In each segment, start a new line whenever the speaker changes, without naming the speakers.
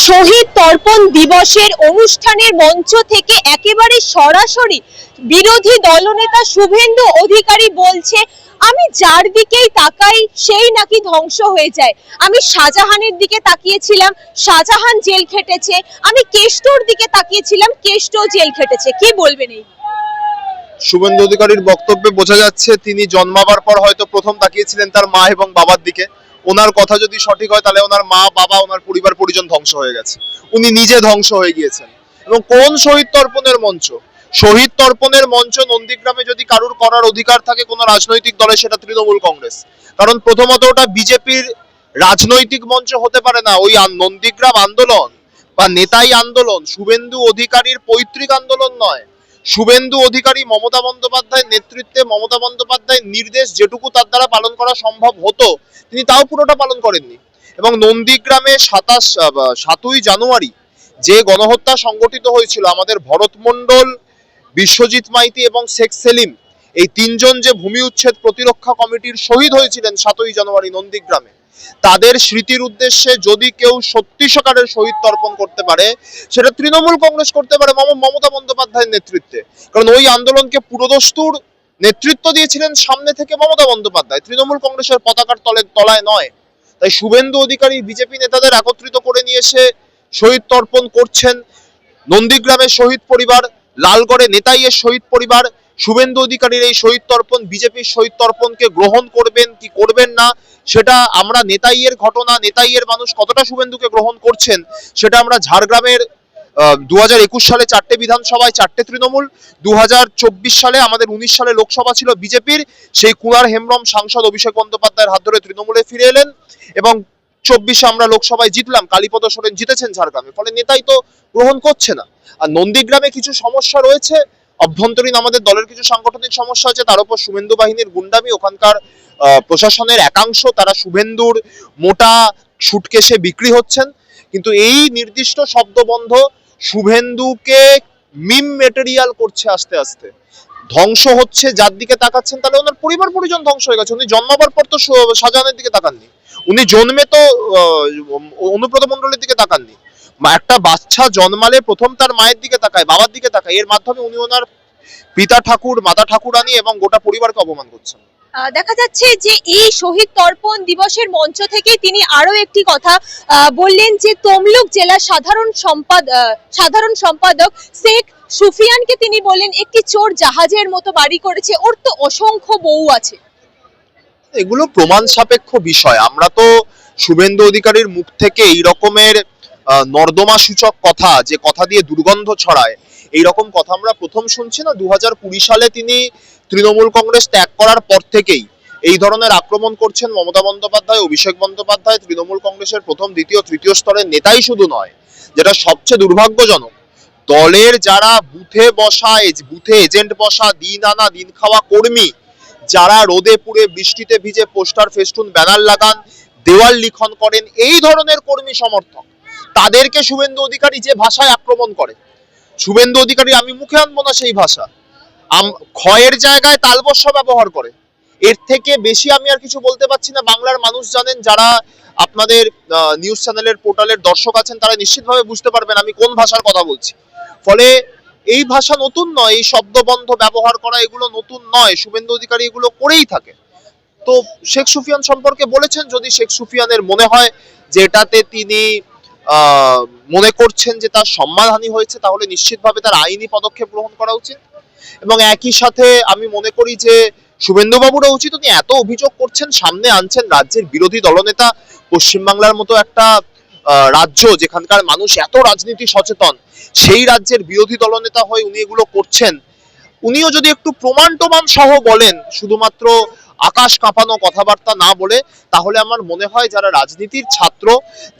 শহীদ তর্পণ দিবসের অনুষ্ঠানের মঞ্চ থেকে একেবারে সরাসরি বিরোধী দলনেতা শুভেন্দু অধিকারী বলছে, আমি যার দিকেই তাকাই সেই নাকি ধ্বংস হয়ে যায়। আমি শাহজাহানের দিকে তাকিয়েছিলাম, শাহজাহান জেল খেটেছে। আমি কেষ্টর দিকে তাকিয়েছিলাম, কেষ্ট জেল খেটেছে। কি বলবেন এই?
শুভেন্দু অধিকারীর বক্তব্যে বোঝা যাচ্ছে তিনি জন্মাবার পর হয়তো প্রথম তাকিয়েছিলেন তার মা এবং বাবার দিকে। ওনার কথা যদি সঠিক হয় তাহলে ওনার মা বাবা ওনার পরিবার পরিজন ধ্বংস হয়ে গেছে, উনি নিজে ধ্বংস হয়ে গিয়েছেন। এবং কোন শহীদ তর্পণের মঞ্চ? শহীদ তর্পণের মঞ্চ নন্দীগ্রামে যদি কারুর করার অধিকার থাকে কোনো রাজনৈতিক দলে, সেটা তৃণমূল কংগ্রেস। কারণ প্রথমত ওটা বিজেপির রাজনৈতিক মঞ্চ হতে পারে না। ওই নন্দীগ্রাম আন্দোলন বা নেতাই আন্দোলন শুভেন্দু অধিকারীর পৈতৃক আন্দোলন নয়। শুভেন্দু অধিকারী মমতা বন্দ্যোপাধ্যায়ের নেতৃত্বে, মমতা বন্দ্যোপাধ্যায়ের নির্দেশ যেটুকু তার দ্বারা পালন করা সম্ভব হতো তিনি তাও পুরোটা পালন করেননি। এবং নন্দীগ্রামে 7ই জানুয়ারি যে গণহত্যা সংগঠিত হয়েছিল, আমাদের ভরত মণ্ডল, বিশ্বজিৎ মাইতি এবং শেখ সেলিম, এই তিনজন যে ভূমি উচ্ছেদ প্রতিরক্ষা কমিটির শহীদ হয়েছিলেন 7ই জানুয়ারি নন্দীগ্রামে, তাদের স্মৃতির উদ্দেশ্যে যদি কেউ সত্যি সকারের শহীদ তর্পণ করতে পারে সেটা তৃণমূল কংগ্রেস করতে পারে মমতা বন্দ্যোপাধ্যায়ের নেতৃত্বে। কারণ ওই আন্দোলনকে পুরোদস্তুর নেতৃত্ব দিয়েছিলেন সামনে থেকে মমতা বন্দ্যোপাধ্যায়, তৃণমূল কংগ্রেসের পতাকার তলায় নয়। তাই শুভেন্দু অধিকারী বিজেপি নেতাদের একত্রিত করে নিয়ে এসে শহীদ তর্পণ করছেন। নন্দীগ্রামের শহীদ পরিবার, লালগড়ে নেতাইয়ের শহীদ পরিবার, শুভেন্দু অধিকারীর এই শহীদ তর্পণ, বিজেপির শহীদ তর্পণকে গ্রহণ করবেন কি করবেন না সেটা আমরা, নেতাইয়ের ঘটনা, নেতাইয়ের মানুষ কতটা শুভেন্দুকে গ্রহণ করছেন সেটা আমরা ঝাড়গ্রামের 2021 সালে 4টে বিধানসভায় 4টে তৃণমূল, 2024 সালে আমাদের 19 সালে লোকসভা ছিল বিজেপির, সেই কুনার হেমব্রম সাংসদ অভিষেক বন্দ্যোপাধ্যায়ের হাত ধরে তৃণমূলে ফিরে এলেন এবং 24-এ আমরা লোকসভায় জিতলাম, কালীপদ সোরেন জিতেছেন ঝাড়গ্রামে। ফলে নেতাই তো গ্রহণ করছে না। আর নন্দীগ্রামে কিছু সমস্যা রয়েছে, অভ্যন্তরীণ আমাদের দলের কিছু সাংগঠনিক সমস্যা আছে, তার উপর শুভেন্দু বাহিনীর গুন্ডামি, ওখানকার প্রশাসনের একাংশ তারা শুভেন্দুর মোটা সুটকেসে বিক্রি হচ্ছেন। কিন্তু এই নির্দিষ্ট শব্দবন্ধ শুভেন্দুকে মিম মেটেরিয়াল করছে, আস্তে আস্তে ধ্বংস হচ্ছে। যার দিকে তাকাচ্ছেন তাহলে ওনার পরিবার পরিজন ধ্বংস হয়ে গেছে। উনি জন্মাবার পর তো শাহজাহানের দিকে তাকাননি, উনি জন্মে তো অনুব্রত মণ্ডলের দিকে তাকাননি। একটা বাচ্চা জন্মালে প্রথম তার মায়ের দিকে তাকায়, বাবার দিকে তাকায়। এর মাধ্যমে উনি ওনার পিতা ঠাকুর, মাতা ঠাকুরানী এবং গোটা পরিবারকে অপমান করছেন।
দেখা যাচ্ছে যে এই শহীদ তর্পণ দিবসের মঞ্চ থেকে তিনি আরো একটি কথা বললেন যে তমলুক জেলার সাধারণ সম্পাদক শেখ সুফিয়ানকে তিনি বললেন একটি চোর জাহাজের মতো বাড়ি করেছে, ওর তো অসংখ্য বউ আছে।
এগুলো প্রমাণ সাপেক্ষ বিষয়। আমরা তো শুভেন্দু অধিকারীর মুখ থেকে এই রকমের নর্দমা সূচক কথা, যে কথা দিয়ে দুর্গন্ধ ছড়ায়, এই রকম কথা আমরা প্রথম শুনছি না। 2020 সালে তিনি তৃণমূল কংগ্রেস ত্যাগ করার পর থেকেই এই ধরনের আক্রমণ করছেন মমতা বন্দ্যোপাধ্যায়, অভিষেক বন্দ্যোপাধ্যায়, তৃণমূল কংগ্রেসের প্রথম, দ্বিতীয়, তৃতীয় স্তরের নেতাই শুধু নয়, যেটা সবচেয়ে দুর্ভাগ্যজনক, দলের যারা বুথে বসা, বুথে এজেন্ট বসা, দিন আনা দিন খাওয়া কর্মী, যারা রোদে পুড়ে বৃষ্টিতে ভিজে পোস্টার, ফেস্টুন, ব্যানার লাগান, দেওয়াল লিখন করেন, এই ধরনের কর্মী সমর্থক, তাদেরকে শুভেন্দু অধিকারী যে ভাষায় আক্রমণ করে, শুভেন্দু অধিকারী, আমি মুখে আনবো না সেই ভাষা, ক্ষয়ের জায়গায় তালবস্য ব্যবহার করে। এর থেকে বেশি আমি আর কিছু বলতে পারছি না। বাংলার মানুষ জানেন, যারা আপনাদের নিউজ চ্যানেলের পোর্টালের দর্শক আছেন তারা নিশ্চিতভাবে বুঝতে পারবেন আমি কোন ভাষার কথা বলছি। ফলে এই ভাষা নতুন নয়, এই শব্দবন্ধ ব্যবহার করা এগুলো নতুন নয়, শুভেন্দু অধিকারী এগুলো করেই থাকে। তো শেখ সুফিয়ান সম্পর্কে বলেছেন, যদি শেখ সুফিয়ানের মনে হয় যে এটাতে তিনি মনে করছেন যে তার সম্মানহানি হয়েছে, তাহলে নিশ্চিতভাবে তার আইনি পদক্ষেপ গ্রহণ করা উচিত। এবং একই সাথে আমি মনে করি যে শুভেন্দু বাবুরা উচিত, উনি এত অভিযোগ করছেন, সামনে আনছেন রাজ্যের বিরোধী দলনেতা, পশ্চিমবাংলার মতো একটা রাজ্য যেখানকার মানুষ এত রাজনীতি সচেতন, সেই রাজ্যের বিরোধী দলনেতা হয়ে উনি এগুলো করছেন। উনিও যদি একটু প্রমাণ সহ বলেন, শুধুমাত্র আকাশ কাঁপানো কথাবার্তা না বলে, তাহলে আমার মনে হয় যারা রাজনীতির ছাত্র,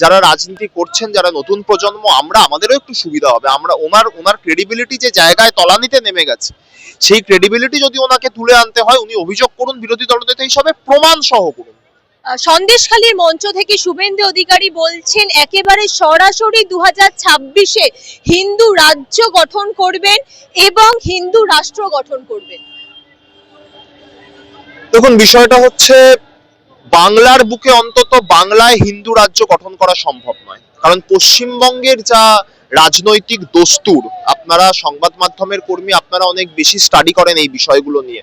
যারা রাজনীতি করছেন, যারা নতুন প্রজন্ম, আমাদেরও একটু সুবিধা হবে। আমরা ওনার ক্রেডিবিলিটি যে জায়গায় তলানিতে নেমে গেছে, সেই ক্রেডিবিলিটি যদি ওনাকে তুলে আনতে হয়, উনি অভিযোগ করুন বিরোধী দলনেতা হিসাবে, প্রমাণ সহ করুন।
সন্দেশখালীর মঞ্চ থেকে শুভেন্দু অধিকারী বলছেন একেবারে সরাসরি 2026-এ হিন্দু রাজ্য গঠন করবেন এবং হিন্দু রাষ্ট্র গঠন করবেন।
দেখুন, বিষয়টা হচ্ছে বাংলার বুকে অন্তত বাংলায় হিন্দু রাজ্য গঠন করা সম্ভব নয়, কারণ পশ্চিমবঙ্গের যা রাজনৈতিক দস্তুর, আপনারা সংবাদ মাধ্যমের কর্মী, আপনারা অনেক বেশি স্টাডি করেন এই বিষয়গুলো নিয়ে।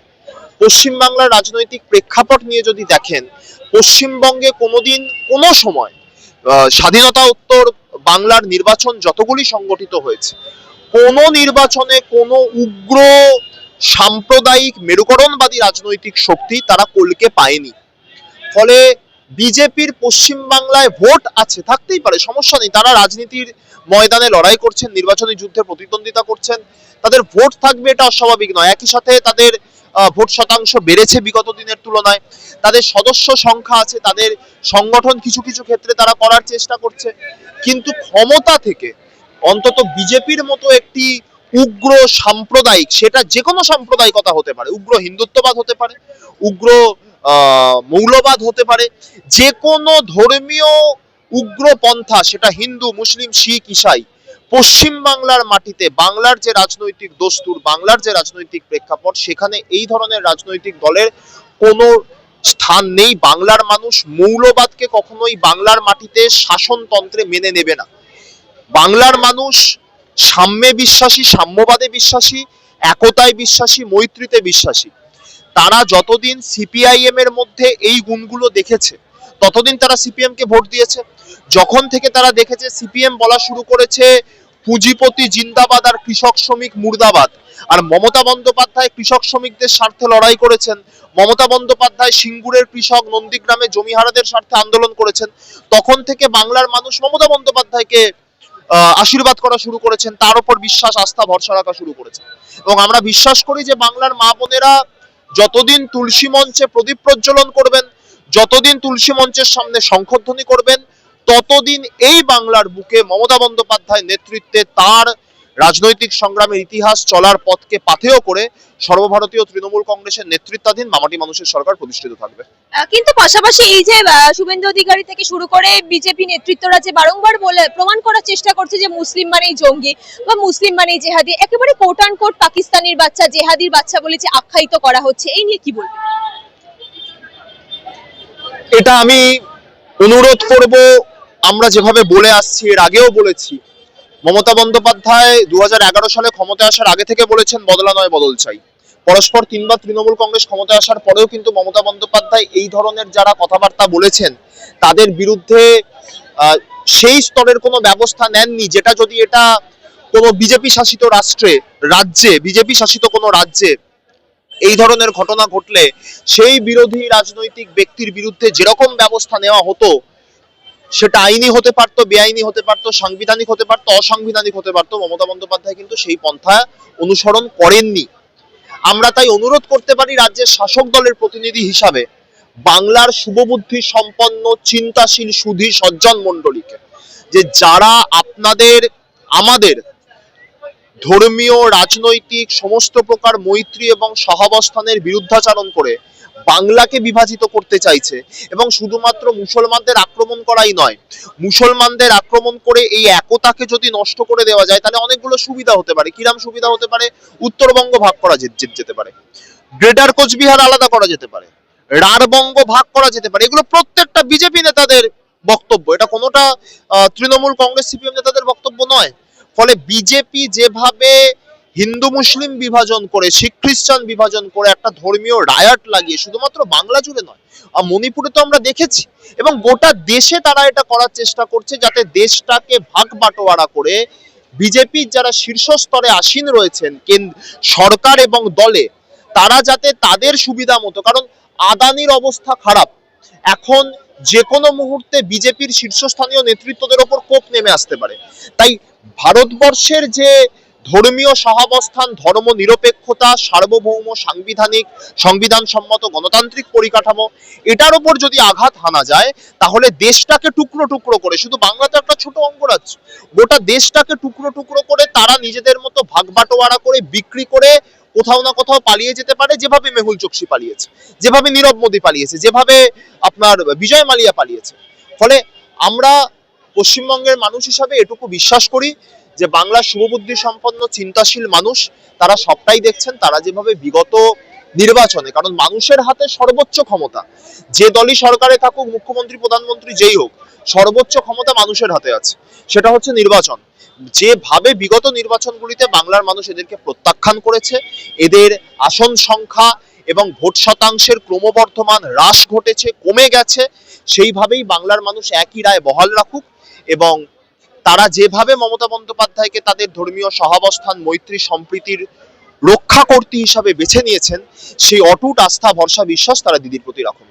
পশ্চিমবাংলার রাজনৈতিক প্রেক্ষাপট নিয়ে যদি দেখেন, পশ্চিমবঙ্গে কোনোদিন কোনো সময় স্বাধীনতা উত্তর বাংলার নির্বাচন যতগুলি সংগঠিত হয়েছে, কোনো নির্বাচনে কোনো উগ্র সাম্প্রদায়িক মেরুকরণবাদী রাজনৈতিক শক্তি তারা কলকে পায়নি। ফলে বিজেপির পশ্চিমবাংলায় ভোট আছে, থাকতেই পারে, সমস্যা নেই, তারা রাজনীতির ময়দানে লড়াই করছেন, নির্বাচনী যুদ্ধে প্রতিদ্বন্দ্বিতা করছেন, তাদের ভোট থাকবে এটা অস্বাভাবিক নয়। একই সাথে তাদের ভোট শতাংশ বেড়েছে বিগত দিনের তুলনায়, তাদের সদস্য সংখ্যা আছে, তাদের সংগঠন কিছু কিছু ক্ষেত্রে তারা করার চেষ্টা করছে, কিন্তু ক্ষমতা থেকে অন্তত বিজেপির মতো একটি উগ্র সাম্প্রদায়িক, সেটা যে কোনো সাম্প্রদায়িকতা হতে পারে, উগ্র হিন্দুত্ববাদ হতে পারে, উগ্র মৌলবাদ হতে পারে, যে কোনো ধর্মীয় উগ্রপন্থা, সেটা হিন্দু, মুসলিম, শিখ, ইসাই, পশ্চিম বাংলার মাটিতে বাংলার যে রাজনৈতিক দস্তুর, বাংলার যে রাজনৈতিক প্রেক্ষাপট, সেখানে এই ধরনের রাজনৈতিক দলের কোনো স্থান নেই। বাংলার মানুষ মৌলবাদকে কখনোই বাংলার মাটিতে শাসনতন্ত্রে মেনে নেবে না। বাংলার মানুষ সাম্যে বিশ্বাসী, সাম্যবাদে বিশ্বাসী, একতায় বিশ্বাসী, মৈত্রীতে বিশ্বাসী। তারা যতদিন সিপিআইএম এর মধ্যে এই গুণগুলো দেখেছে, ততদিন তারা সিপিএম কে ভোট দিয়েছে। যখন থেকে তারা দেখেছে সিপিএম বলা শুরু করেছে পুঁজিপতি জিন্দাবাদ আর কৃষক শ্রমিক মুর্দাবাদ, আর মমতা বন্দ্যোপাধ্যায় কৃষক শ্রমিকদের স্বার্থে লড়াই করেছেন, মমতা বন্দ্যোপাধ্যায় সিঙ্গুরের কৃষক, নন্দীগ্রামে জমিহারাদের স্বার্থে আন্দোলন করেছেন, তখন থেকে বাংলার মানুষ মমতা বন্দ্যোপাধ্যায়কে আশীর্বাদ করা শুরু করেছেন, তার উপর বিশ্বাস, আস্থা, ভরসা রাখা শুরু করেছেন। এবং আমরা বিশ্বাস করি যে বাংলার মা বোনেরা যতদিন তুলসী মঞ্চে প্রদীপ প্রজ্বলন করবেন, যতদিন তুলসী মঞ্চের সামনে শঙ্খধ্বনি করবেন, ততদিন এই বাংলার বুকে মমতা বন্দ্যোপাধ্যায় নেতৃত্বে তার রাজনৈতিক সংগ্রামের ইতিহাস চলার পথকে পাথেয় করে সর্বভারতীয় তৃণমূল কংগ্রেসের নেতৃত্বাধীন মামাটি মানুষের সরকার প্রতিষ্ঠিত থাকবে।
কিন্তু পাশাপাশি এই যে শুভেন্দু অধিকারী থেকে শুরু করে বিজেপি নেতৃত্বরা যে বারংবার বলে প্রমাণ করার চেষ্টা করছে যে মুসলিম মানেই জঙ্গি বা মুসলিম মানেই জেহাদি, একেবারে কোট অ্যান্ড কোট পাকিস্তানির বাচ্চা, জেহাদির বাচ্চা বলে যে আখ্যায়িত করা হচ্ছে, এই নিয়ে কি বলবেন?
এটা আমি অনুরোধ করব, আমরা যেভাবে বলে আসছি, এর আগেও বলেছি, মমতা বন্দ্যোপাধ্যায় 2011 সালে ক্ষমতায় আসার আগে থেকে বলেছেন বদলা নয় বদল চাই। পরস্পর তিনবার তৃণমূল কংগ্রেস ক্ষমতায় আসার পরেও কিন্তু মমতা বন্দ্যোপাধ্যায় এই ধরনের যারা কথাবার্তা বলেছেন তাদের বিরুদ্ধে সেই স্তরের কোনো ব্যবস্থা নেননি, যেটা যদি এটা কোনো বিজেপি শাসিত রাজ্যে বিজেপি শাসিত কোনো রাজ্যে এই ধরনের ঘটনা ঘটলে সেই বিরোধী রাজনৈতিক ব্যক্তির বিরুদ্ধে যেরকম ব্যবস্থা নেওয়া হতো, সেটা আইনি হতে পারতো, বেআইনি হতে পারতো, সাংবিধানিক হতে পারতো, অসাংবিধানিক হতে পারতো। মমতা বন্দ্যোপাধ্যায় কিন্তু সেই পন্থা অনুসরণ করেননি। আমরা তাই অনুরোধ করতে পারি রাজ্যের শাসক দলের প্রতিনিধি হিসাবে বাংলার শুভবুদ্ধি সম্পন্ন চিন্তাশীল সুধী সজ্জন মণ্ডলীকে, যে যারা আমাদের ধর্মীয়, রাজনৈতিক সমস্ত প্রকার মৈত্রী এবং সহাবস্থানের বিরুদ্ধাচরণ করে বাংলাকে বিভাজিত করতে চাইছে, এবং শুধুমাত্র মুসলমানদের আক্রমণ করাই নয়, মুসলমানদের আক্রমণ করে এই একতাকে যদি নষ্ট করে দেওয়া যায়, তাহলে অনেকগুলো সুবিধা হতে পারে। কিরম সুবিধা হতে পারে? উত্তরবঙ্গ ভাগ করা যেতে পারে, গ্রেটার কোচবিহার আলাদা করা যেতে পারে, রাঢ়বঙ্গ ভাগ করা যেতে পারে। এগুলো প্রত্যেকটা বিজেপি নেতাদের বক্তব্য, এটা কোনোটা তৃণমূল কংগ্রেস সিপিএম নেতাদের বক্তব্য নয়। ফলে বিজেপি যেভাবে হিন্দু মুসলিম বিভাজন করে, শিখ খ্রিস্টান বিভাজন করে, একটা ধর্মীয় রায়াট লাগিয়ে, শুধুমাত্র বাংলা জুড়ে নয়, মণিপুরে তো আমরা দেখেছি, এবং গোটা দেশে তারা এটা করার চেষ্টা করছে, যাতে দেশটাকে ভাগ বাটোয়ারা করে বিজেপির যারা শীর্ষস্তরে আসীন রয়েছেন সরকার এবং দলে, তারা যাতে তাদের সুবিধা মতো, কারণ আদানির অবস্থা খারাপ, এখন যে কোনো মুহূর্তে বিজেপির শীর্ষস্থানীয় নেতৃত্বদের ওপর কোপ নেমে আসতে পারে। তাই ভারতবর্ষের যে ধর্মীয় সহাবস্থান, ধর্ম নিরপেক্ষতা, সার্বভৌম সংবিধানসম্মত গণতান্ত্রিক পরিকাঠামো, এটার উপর যদি আঘাত হানা যায়, তাহলে দেশটাকে টুকরো টুকরো করে, শুধু বাংলা তো একটা ছোট অঙ্গরাজ্য, গোটা দেশটাকে টুকরো টুকরো করে তারা নিজেদের মতো ভাগ বাটোয়ারা করে, বিক্রি করে কোথাও না কোথাও পালিয়ে যেতে পারে, যেভাবে মেহুল চোকসি পালিয়েছে, যেভাবে নীরব মোদী পালিয়েছে, যেভাবে আপনার বিজয় মালিয়া পালিয়েছে। ফলে আমরা পশ্চিমবঙ্গের মানুষ হিসাবে এটুকু বিশ্বাস করি যে বাংলার শুভবুদ্ধি সম্পন্ন চিন্তাশীল মানুষ তারা সবটাই দেখছেন। তারা যেভাবে বিগত নির্বাচনে, কারণ মানুষের হাতে সর্বোচ্চ ক্ষমতা। যে দলই সরকারে থাকুক, মুখ্যমন্ত্রী প্রধানমন্ত্রী যেই হোক, সর্বোচ্চ ক্ষমতা মানুষের হাতে আছে, সেটা হচ্ছে নির্বাচন। যেভাবে বিগত নির্বাচনগুলিতে বাংলার মানুষ এদেরকে প্রত্যাখ্যান করেছে, এদের আসন সংখ্যা এবং ভোট শতাংশের ক্রমবর্ধমান হ্রাস ঘটেছে, কমে গেছে, সেইভাবেই বাংলার মানুষ একই রায় বহাল রাখুক। এবং তারা যেভাবে মমতা বন্দ্যোপাধ্যায়কে তাদের ধর্মীয় সহাবস্থান, মৈত্রী, সম্প্রীতির রক্ষাকর্ত্রী হিসাবে বেছে নিয়েছেন, সেই অটুট আস্থা, ভরসা, বিশ্বাস তারা দিদির প্রতি রাখুন।